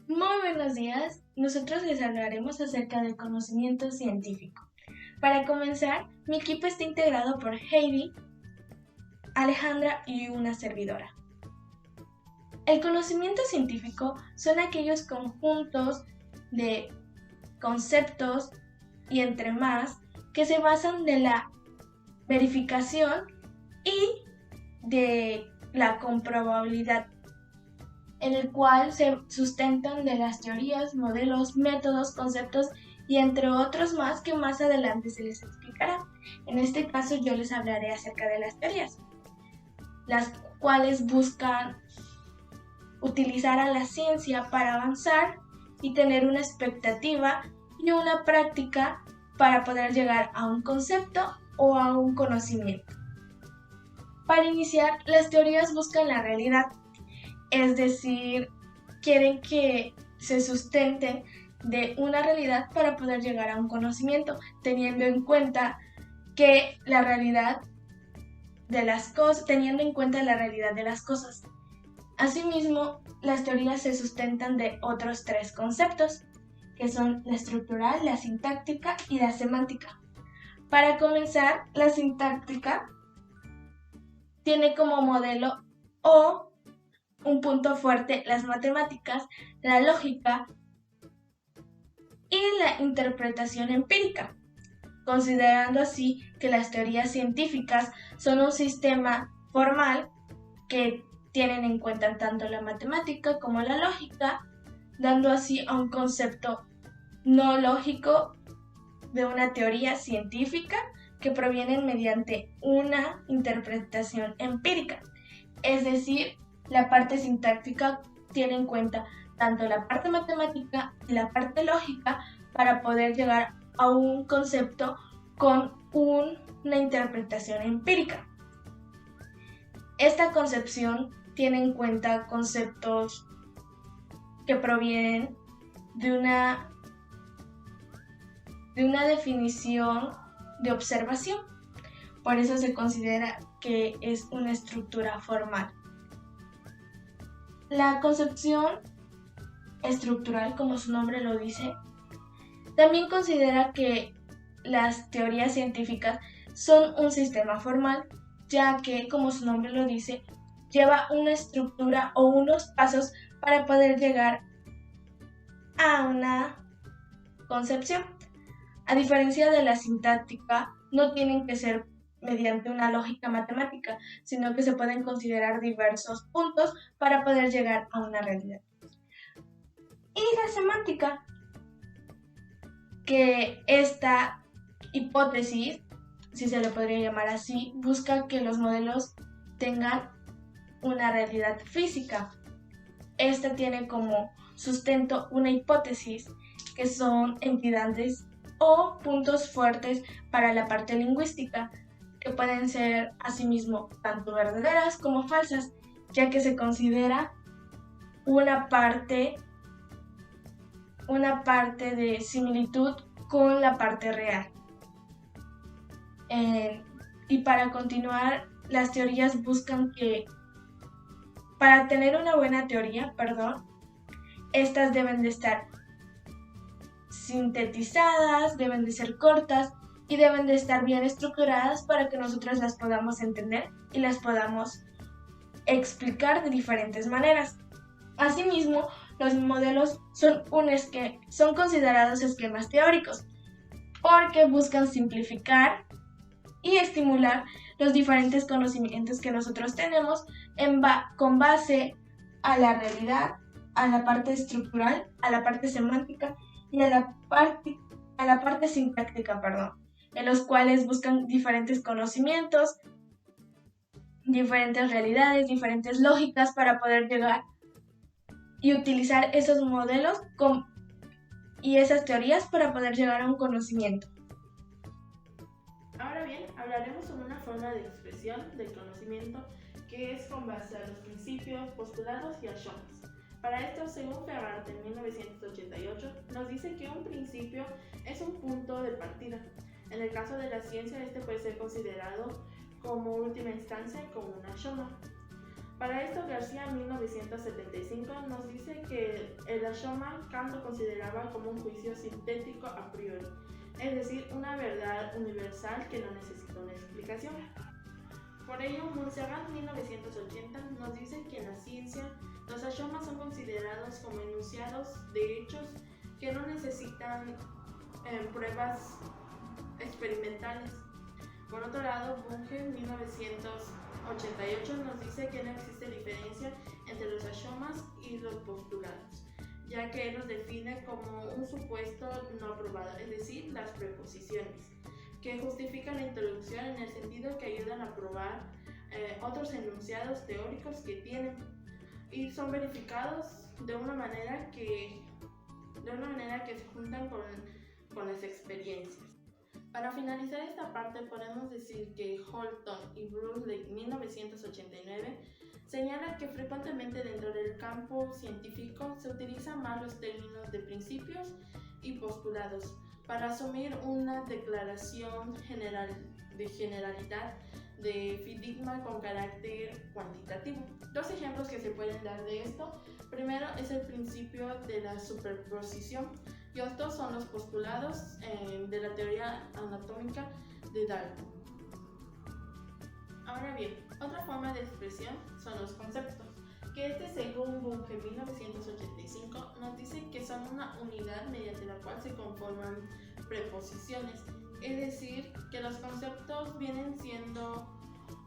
Muy buenos días, nosotros les hablaremos acerca del conocimiento científico. Para comenzar, mi equipo está integrado por Heidi, Alejandra y una servidora. El conocimiento científico son aquellos conjuntos de conceptos y entre más que se basan de la verificación y de la comprobabilidad, en el cual se sustentan de las teorías, modelos, métodos, conceptos y entre otros más que más adelante se les explicará. En este caso yo les hablaré acerca de las teorías, las cuales buscan utilizar a la ciencia para avanzar y tener una expectativa y una práctica para poder llegar a un concepto o a un conocimiento. Para iniciar, las teorías buscan la realidad, es decir, quieren que se sustenten de una realidad para poder llegar a un conocimiento, teniendo en cuenta que la realidad de las cosas, teniendo en cuenta la realidad de las cosas. Asimismo, las teorías se sustentan de otros tres conceptos, que son la estructural, la sintáctica y la semántica. Para comenzar, la sintáctica tiene como modelo o un punto fuerte las matemáticas, la lógica y la interpretación empírica, considerando así que las teorías científicas son un sistema formal que tienen en cuenta tanto la matemática como la lógica, dando así a un concepto no lógico de una teoría científica que provienen mediante una interpretación empírica, es decir, la parte sintáctica tiene en cuenta tanto la parte matemática y la parte lógica para poder llegar a un concepto con una interpretación empírica. Esta concepción tiene en cuenta conceptos que provienen de una definición de observación. Por eso se considera que es una estructura formal. La concepción estructural, como su nombre lo dice, también considera que las teorías científicas son un sistema formal, ya que, como su nombre lo dice, lleva una estructura o unos pasos para poder llegar a una concepción. A diferencia de la sintáctica, no tienen que ser mediante una lógica matemática, sino que se pueden considerar diversos puntos para poder llegar a una realidad. Y la semántica, que esta hipótesis, si se le podría llamar así, busca que los modelos tengan una realidad física. Esta tiene como sustento una hipótesis que son entidades o puntos fuertes para la parte lingüística, que pueden ser asimismo tanto verdaderas como falsas, ya que se considera una parte de similitud con la parte real. Y para continuar, las teorías buscan que, para tener una buena teoría, estas deben de estar sintetizadas, deben de ser cortas y deben de estar bien estructuradas para que nosotros las podamos entender y las podamos explicar de diferentes maneras. Asimismo, los modelos son considerados esquemas teóricos porque buscan simplificar y estimular los diferentes conocimientos que nosotros tenemos con base a la realidad, a la parte estructural, a la parte semántica y a la parte sintáctica, en los cuales buscan diferentes conocimientos, diferentes realidades, diferentes lógicas para poder llegar y utilizar esos modelos y esas teorías para poder llegar a un conocimiento. Ahora bien, hablaremos sobre una forma de expresión del conocimiento que es con base a los principios, postulados y axiomas. Para esto, según Ferrat en 1988, nos dice que un principio es un punto de partida. En el caso de la ciencia, puede ser considerado como última instancia como un axioma. Para esto, García, 1975, nos dice que el Ashoma Kant lo consideraba como un juicio sintético a priori, es decir, una verdad universal que no necesita una explicación. Por ello, Montserrat, 1980, nos dice que en la ciencia los ashomas son considerados como enunciados de hechos que no necesitan pruebas experimentales. Por otro lado, Bunge, 1988, nos dice que no existe diferencia entre los ashomas y los postulados, ya que él los define como un supuesto no probado, es decir, las preposiciones, que justifican la introducción en el sentido que ayudan a probar otros enunciados teóricos que tienen y son verificados de una manera que se juntan con las experiencias. Para finalizar esta parte, podemos decir que Holton y Bruce, 1989, señala que frecuentemente dentro del campo científico se utilizan más los términos de principios y postulados para asumir una declaración de generalidad de fidigma con carácter cuantitativo. Dos ejemplos que se pueden dar de esto: primero es el principio de la superposición y otros son los postulados de la teoría anatómica de Dalton. Ahora bien, otra forma de expresión son los conceptos, que según Bunge, 1985, nos dice que son una unidad mediante la cual se conforman preposiciones, es decir, que los conceptos vienen siendo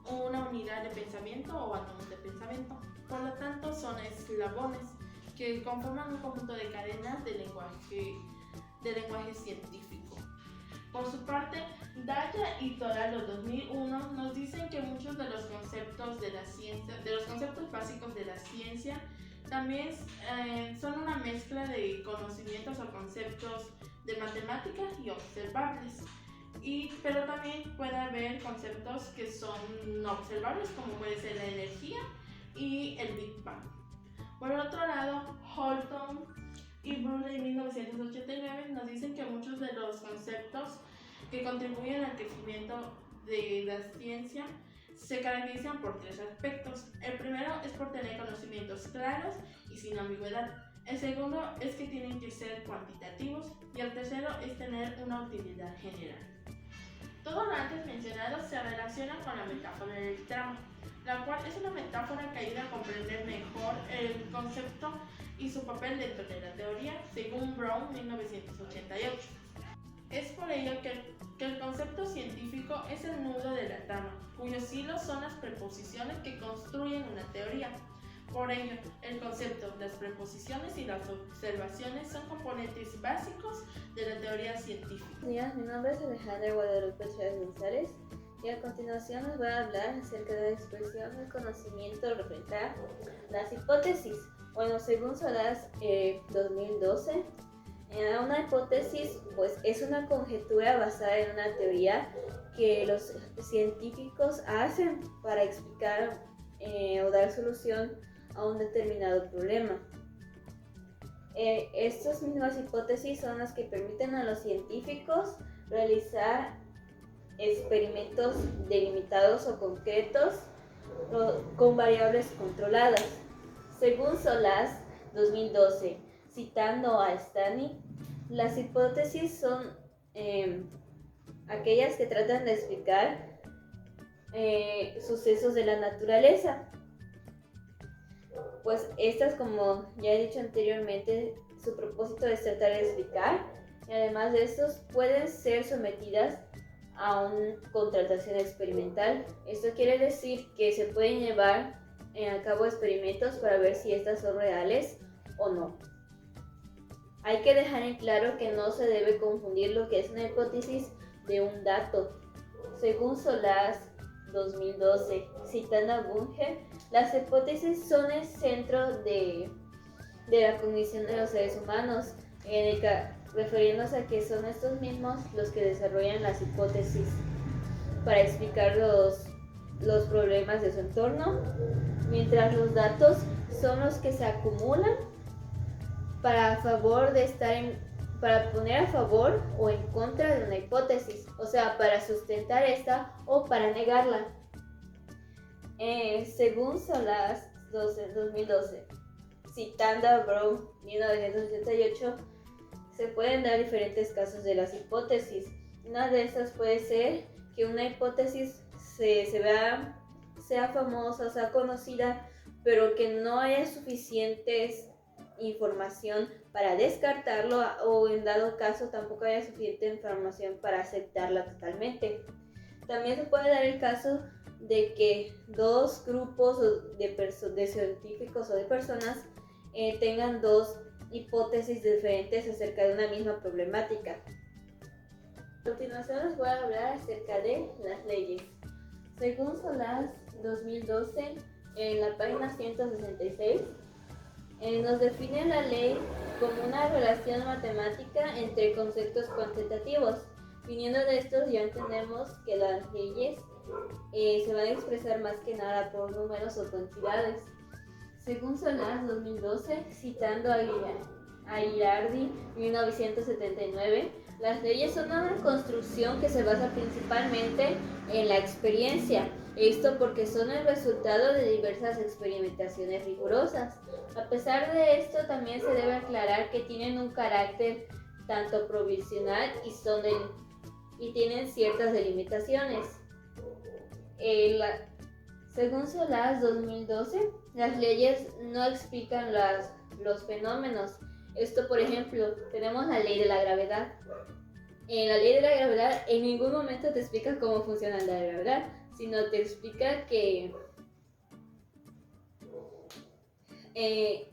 una unidad de pensamiento o átomos de pensamiento. Por lo tanto, son eslabones que conforman un conjunto de cadenas de lenguaje científico. Por su parte, Daya y Toralo, 2001, nos dicen que muchos de los conceptos de la ciencia, de los conceptos básicos de la ciencia, también son una mezcla de conocimientos o conceptos de matemáticas y observables. Pero también puede haber conceptos que son no observables, como puede ser la energía y el Big Bang. Por otro lado, Holton y Bruce, 1989, nos dicen que muchos de los conceptos que contribuyen al crecimiento de la ciencia se caracterizan por tres aspectos. El primero es por tener conocimientos claros y sin ambigüedad. El segundo es que tienen que ser cuantitativos y el tercero es tener una utilidad general. Todo lo antes mencionado se relaciona con la metáfora del tramo, la cual es una metáfora que ayuda a comprender mejor el concepto y su papel dentro de la teoría, según Brown, 1988. Es por ello que el concepto científico es el nudo de la trama, cuyos hilos son las preposiciones que construyen una teoría. Por ello, el concepto, las preposiciones y las observaciones son componentes básicos de la teoría científica. Buenos días, mi nombre es Alejandra Guadalupe Chávez González y a continuación les voy a hablar acerca de la expresión del conocimiento referente a las hipótesis. Bueno, según Solás 2012, una hipótesis pues, es una conjetura basada en una teoría que los científicos hacen para explicar o dar solución a un determinado problema. Estas mismas hipótesis son las que permiten a los científicos realizar experimentos delimitados o concretos con variables controladas. Según Solás 2012, citando a Stani, las hipótesis son aquellas que tratan de explicar sucesos de la naturaleza. Pues estas, como ya he dicho anteriormente, su propósito es tratar de explicar, y además de estos pueden ser sometidas a una contratación experimental. Esto quiere decir que se pueden llevar a cabo experimentos para ver si estas son reales o no. Hay que dejar en claro que no se debe confundir lo que es una hipótesis de un dato. Según Solás 2012, citando a Bunge, las hipótesis son el centro de la cognición de los seres humanos, refiriéndose a que son estos mismos los que desarrollan las hipótesis para explicar los problemas de su entorno, mientras los datos son los que se acumulan para poner a favor o en contra de una hipótesis, o sea, para sustentar esta o para negarla. Según Solás 2012. Citando a Brown 1988, se pueden dar diferentes casos de las hipótesis. Una de estas puede ser que una hipótesis sea famosa, sea conocida, pero que no haya suficientes información para descartarlo, o en dado caso tampoco haya suficiente información para aceptarla totalmente. También se puede dar el caso de que dos grupos de científicos o de personas tengan dos hipótesis diferentes acerca de una misma problemática. A continuación les voy a hablar acerca de las leyes. Según Solaz 2012, en la página 166, nos define la ley como una relación matemática entre conceptos cuantitativos. Viniendo de estos ya entendemos que las leyes se van a expresar más que nada por números o cantidades. Según Solaz 2012, citando a Girardi 1979, las leyes son una construcción que se basa principalmente en la experiencia. Esto porque son el resultado de diversas experimentaciones rigurosas. A pesar de esto, también se debe aclarar que tienen un carácter tanto provisional y tienen ciertas delimitaciones. Según Solaz 2012, las leyes no explican los fenómenos. Esto, por ejemplo, tenemos la ley de la gravedad. En la ley de la gravedad en ningún momento te explica cómo funciona la gravedad, sino te explica que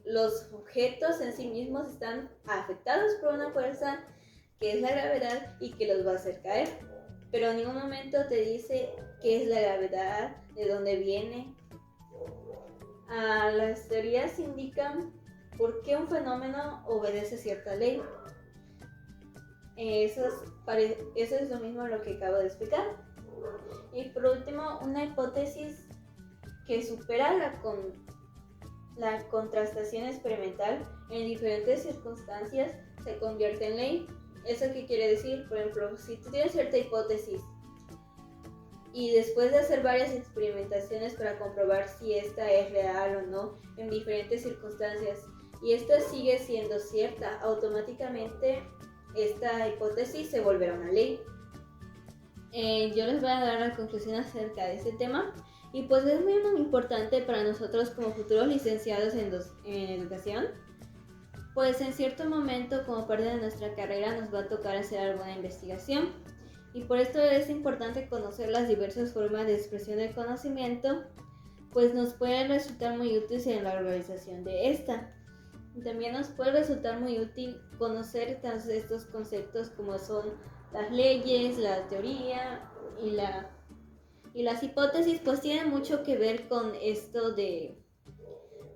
los objetos en sí mismos están afectados por una fuerza que es la gravedad y que los va a hacer caer. Pero en ningún momento te dice qué es la gravedad, de dónde viene. Las teorías indican por qué un fenómeno obedece cierta ley. Eso es lo mismo lo que acabo de explicar. Y por último, una hipótesis que supera la contrastación experimental en diferentes circunstancias se convierte en ley. ¿Eso qué quiere decir? Por ejemplo, si tú tienes cierta hipótesis y después de hacer varias experimentaciones para comprobar si esta es real o no en diferentes circunstancias, y esta sigue siendo cierta, automáticamente esta hipótesis se volverá una ley. Yo les voy a dar la conclusión acerca de este tema, y pues es muy importante para nosotros como futuros licenciados en educación, pues en cierto momento como parte de nuestra carrera nos va a tocar hacer alguna investigación, y por esto es importante conocer las diversas formas de expresión del conocimiento, pues nos puede resultar muy útil en la organización de esta. También nos puede resultar muy útil conocer estos conceptos como son las leyes, la teoría y las hipótesis, pues tienen mucho que ver con esto de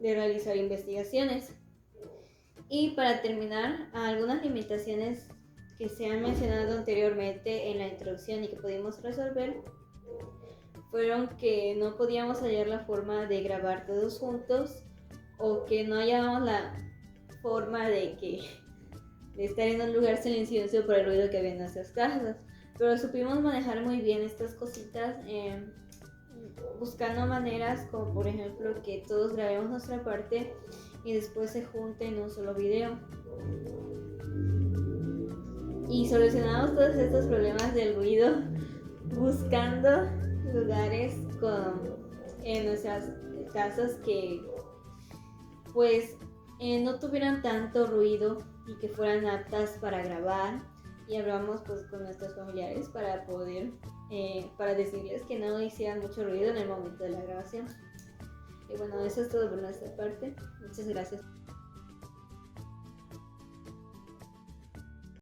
realizar investigaciones. Y para terminar, algunas limitaciones que se han mencionado anteriormente en la introducción y que pudimos resolver fueron que no podíamos hallar la forma de grabar todos juntos, o que no hallábamos la forma de estar en un lugar silencioso por el ruido que había en nuestras casas. Pero supimos manejar muy bien estas cositas, buscando maneras como por ejemplo que todos grabemos nuestra parte y después se junte en un solo video. Y solucionamos todos estos problemas del ruido buscando lugares en nuestras casas que pues no tuvieran tanto ruido y que fueran aptas para grabar, y hablamos pues con nuestros familiares para poder para decirles que no hicieran mucho ruido en el momento de la grabación. Y bueno, eso es todo por nuestra parte. Muchas gracias.